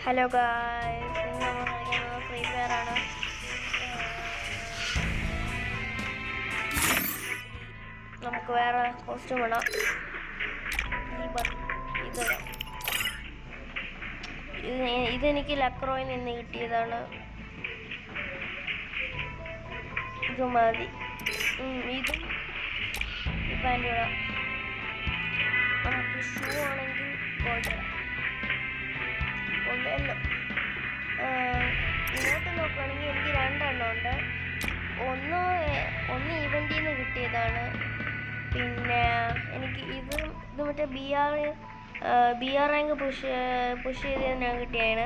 Hello guys, ഇന്ന് നമ്മൾ കളിക്കുന്നത് ഫ്രീ ഫയർ ആണ്. നമുക്ക് വേറെ കോസ്റ്റ്യൂം ഇടാം. ഇതെനിക്ക് ലക്രോയിൽ നിന്ന് കിട്ടിയതാണ്. ഇത് മതി. ഇതും ഈ പാൻറ് ഇടാം. നമുക്ക് ഷൂ ആണെങ്കിൽ ഗോൾഡ് ഇടാം. ല്ലോ ഇങ്ങോട്ട് നോക്കുകയാണെങ്കിൽ എനിക്ക് രണ്ടെണ്ണം ഉണ്ട്. ഒന്ന് ഈവൻറ്റിൽ നിന്ന് കിട്ടിയതാണ്. പിന്നെ എനിക്ക് ഇത് മറ്റേ ബി ആർ റാങ്ക് പുഷ് ചെയ്ത് ഞാൻ കിട്ടിയാണ്.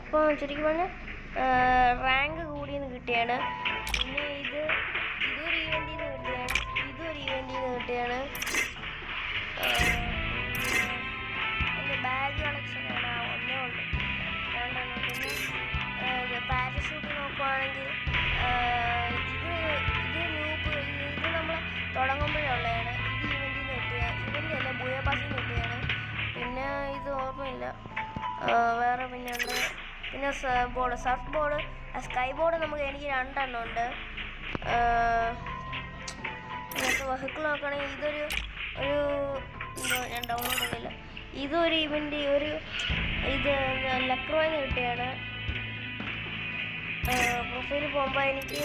അപ്പോൾ ചുരുക്കി പറഞ്ഞാൽ റാങ്ക് കൂടിയെന്ന് കിട്ടിയാണ്. പിന്നെ ഇതൊരു ഈവൻറ്റിൽ നിന്ന് കിട്ടിയാണ്. കിട്ടിയാണ്. എൻ്റെ ബാഗ് കളക്ഷനാണ് ഒന്നേ ഉള്ളൂ, രണ്ടെണ്ണം. പിന്നെ പാരഷൂട്ട് നോക്കുവാണെങ്കിൽ ഇത് നമ്മൾ തുടങ്ങുമ്പോഴുള്ളതാണ്. ഇത് ഇവൻ്റിൽ അല്ല, ബൂയാപാസിൽ നിന്ന് കിട്ടിയാണ്. പിന്നെ ഇത് ഓർമ്മയില്ല വേറെ. പിന്നെ ഉണ്ട് പിന്നെ സർഫ് ബോർഡ്, സ്കൈ ബോർഡ് എനിക്ക് രണ്ടെണ്ണം ഉണ്ട്. നിങ്ങൾക്ക് വെഹിക്കിൾ നോക്കുകയാണെങ്കിൽ ഇതൊരു ഞാൻ ഡൗൺലോഡ് ചെയ്തില്ല. ഇതൊരു ഇവൻ്റ് ഇത് ലക്രോയിൽ നിന്ന് കിട്ടിയാണ്. പ്രൊഫൈലിൽ പോകുമ്പോൾ എനിക്ക്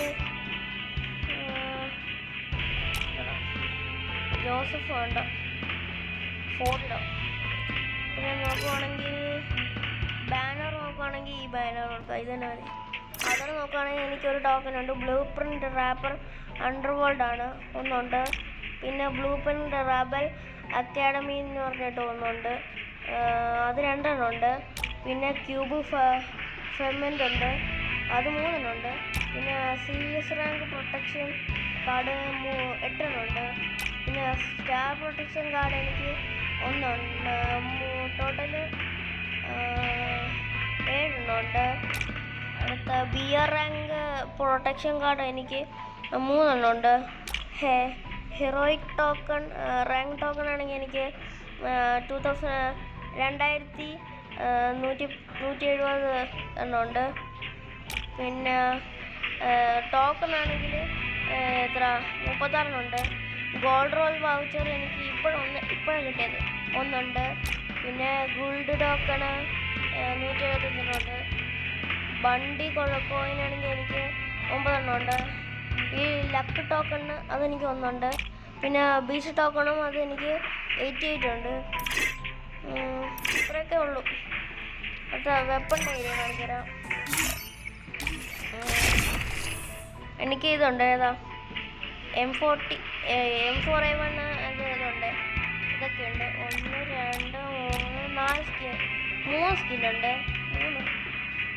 ജോസഫ് വേണ്ട, ഫോട്ടോ. പിന്നെ നോക്കുവാണെങ്കിൽ ബാനർ നോക്കുവാണെങ്കിൽ ഈ ബാനർ കൊടുക്കാം, ഇത് തന്നെ മതി. അതർ നോക്കുകയാണെങ്കിൽ എനിക്കൊരു ടോക്കൺ ഉണ്ട്. ബ്ലൂ പ്രിൻ്റ് റാപ്പർ അണ്ടർവേൾഡ് ആണ് ഒന്നുണ്ട്. പിന്നെ ബ്ലൂ പ്രിൻ്റ് റാബൽ അക്കാഡമി എന്ന് പറഞ്ഞിട്ട് ഒന്നുണ്ട്. അത് രണ്ടെണ്ണം ഉണ്ട്. പിന്നെ ക്യൂബ് ഫെമെൻ്റ് ഉണ്ട്, അത് 3 എണ്ണം ഉണ്ട്. പിന്നെ CS റാങ്ക് പ്രൊട്ടക്ഷൻ കാർഡ് 8 എണ്ണം ഉണ്ട്. പിന്നെ സ്റ്റാർ പ്രൊട്ടക്ഷൻ കാർഡ് എനിക്ക് ഒന്നുണ്ട്. ടോട്ടല് 7 എണ്ണം ഉണ്ട്. അടുത്ത BR റാങ്ക് പ്രൊട്ടക്ഷൻ കാർഡ് എനിക്ക് 3 എണ്ണം ഉണ്ട്. ഹെറോയിക് ടോക്കൺ റാങ്ക് ടോക്കൺ ആണെങ്കിൽ എനിക്ക് 2170 എണ്ണം ഉണ്ട്. പിന്നെ ടോക്കൺ ആണെങ്കിൽ എത്ര 36 എണ്ണം ഉണ്ട്. ഗോൾഡ് റോൾ വൗച്ചർ എനിക്ക് ഇപ്പോഴാണ് കിട്ടിയത്, ഒന്നുണ്ട്. പിന്നെ ഗോൾഡ് ടോക്കണ് 175 എണ്ണം ഉണ്ട്. ബണ്ടി കോയിനാണെങ്കിൽ എനിക്ക് 9 എണ്ണം ഉണ്ട്. ഈ ലക്ക് ടോക്കണ് അതെനിക്ക് ഒന്നുണ്ട്. പിന്നെ ബീച്ച് ടോക്കണും അതെനിക്ക് 88 ഉണ്ട്. ഇത്രയൊക്കെ ഉള്ളൂ. അടുത്ത വെപ്പൺ ഡൈരി കാണിച്ചുതരാം. എനിക്ക് ഇതുണ്ട്, ഏതാ M4A1 ഇതുണ്ട്. ഇതൊക്കെയുണ്ട്. 1 2 3 4 സ്കിന്നുണ്ട്.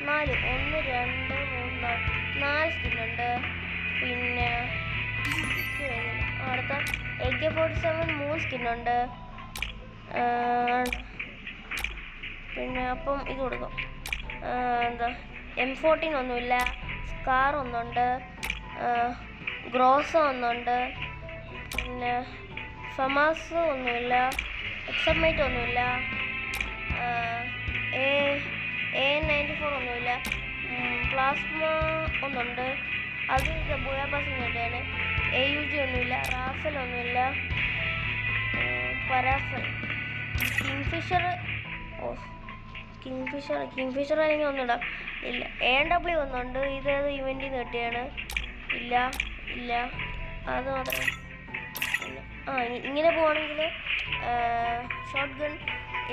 4 1 2 3 4 സ്കിന്നുണ്ട്. പിന്നെ അടുത്ത AK-47 3 സ്കിന്നുണ്ട്. പിന്നെ അപ്പം ഇത് കൊടുക്കും. എന്താ M14 ഒന്നുമില്ല. സ്കാർ ഒന്നുണ്ട്. ഗ്രോസോ ഒന്നുണ്ട്. പിന്നെ ഫമാസ് ഒന്നുമില്ല. എക്സമൈറ്റ് ഒന്നുമില്ല. A94 ഒന്നുമില്ല. പ്ലാസ്മ ഒന്നുണ്ട്, അത് ബൂയാപാസിൽ കിട്ടിയാണ്. AUG ഒന്നുമില്ല. റാഫൽ ഒന്നുമില്ല. പരാഫൽ കിങ്ഫിഷർ അല്ലെങ്കിൽ ഒന്നുമിടാം. ഇല്ല. AW ഒന്നുണ്ട്. ഇതേത് ഇവൻറ്റിൽ നിന്ന് കിട്ടിയാണ്. ഇല്ല. അത് മാത്രമേ. ഇങ്ങനെ പോവാണെങ്കിൽ ഷോട്ട് ഗൺ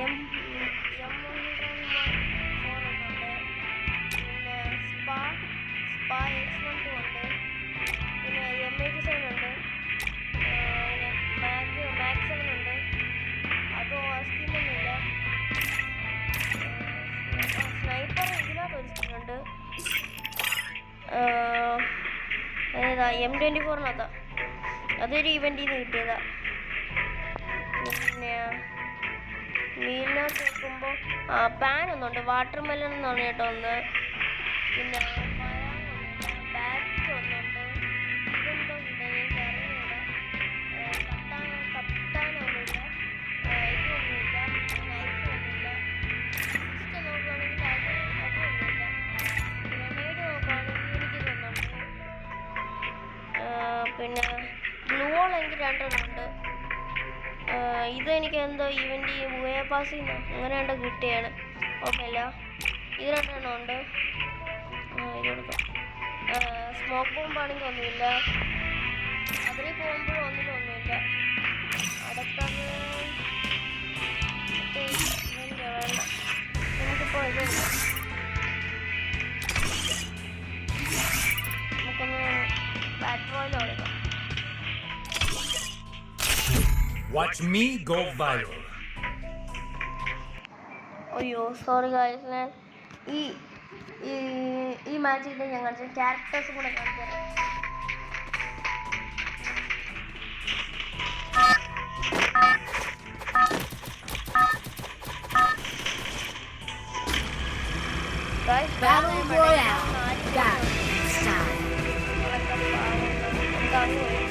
M104 ഒന്നുണ്ട്. പിന്നെ സ്പാ X12 ഉണ്ട്. പിന്നെ M87 ഉണ്ട്. പിന്നെ മാക്സ് 7 ഉണ്ട്. അത് സ്കിന്നൊന്നുമില്ല. സ്നൈപ്പർ ഇതിനകത്ത് ഒരു സ്കിന്നുണ്ട്. ഏതാ M24 അതൊരു ഇവൻറ്റിൽ നിന്ന് കിട്ടിയതാ. പിന്നെ മീലിനകത്ത് നോക്കുമ്പോൾ പാൻ ഒന്നുണ്ട്. വാട്ടർ മെലൺ എന്നാണ് കേട്ടോ ഒന്ന്. പിന്നെ ബാറ്റ് ഒന്നുണ്ട്. ഇതെന്തോ ഉണ്ട്, എനിക്ക് അറിഞ്ഞൂടാ. കത്താനൊന്നുമില്ല. ഇതൊന്നുമില്ല. നൈഫ് ഒന്നുമില്ല. എനിക്ക് 2 ഉണ്ട്. ഇതെനിക്ക് എന്തോ ഇവൻ്റ് ബുയ പാസിൽ നിന്ന് അങ്ങനെ എന്തോ കിട്ടിയാണ്. ഓർമ്മയില്ല. ഇത് 2 ഉണ്ട്. ഇത് കൊടുക്കാം. സ്മോക്ക് ബോംബാണെങ്കിൽ ഒന്നുമില്ല. അതിൽ പോകുമ്പോഴും ഒന്നുമില്ല. അടുത്തത് വേണ്ട. നമുക്കിപ്പോൾ ഇതുണ്ട്. നമുക്കൊന്ന് ബാറ്റ് ബോയിൽ കൊടുക്കാം. Watch me go viral. അയ്യോ സോറി ഗായ്സ്, ഞാൻ ഈ മാച്ചിൽ ഞാൻ കാണിച്ച ക്യാരക്ടേഴ്സ് കൂടെ കാണിച്ചു തരാം. Battle Royale. Battle style. എന്താണ്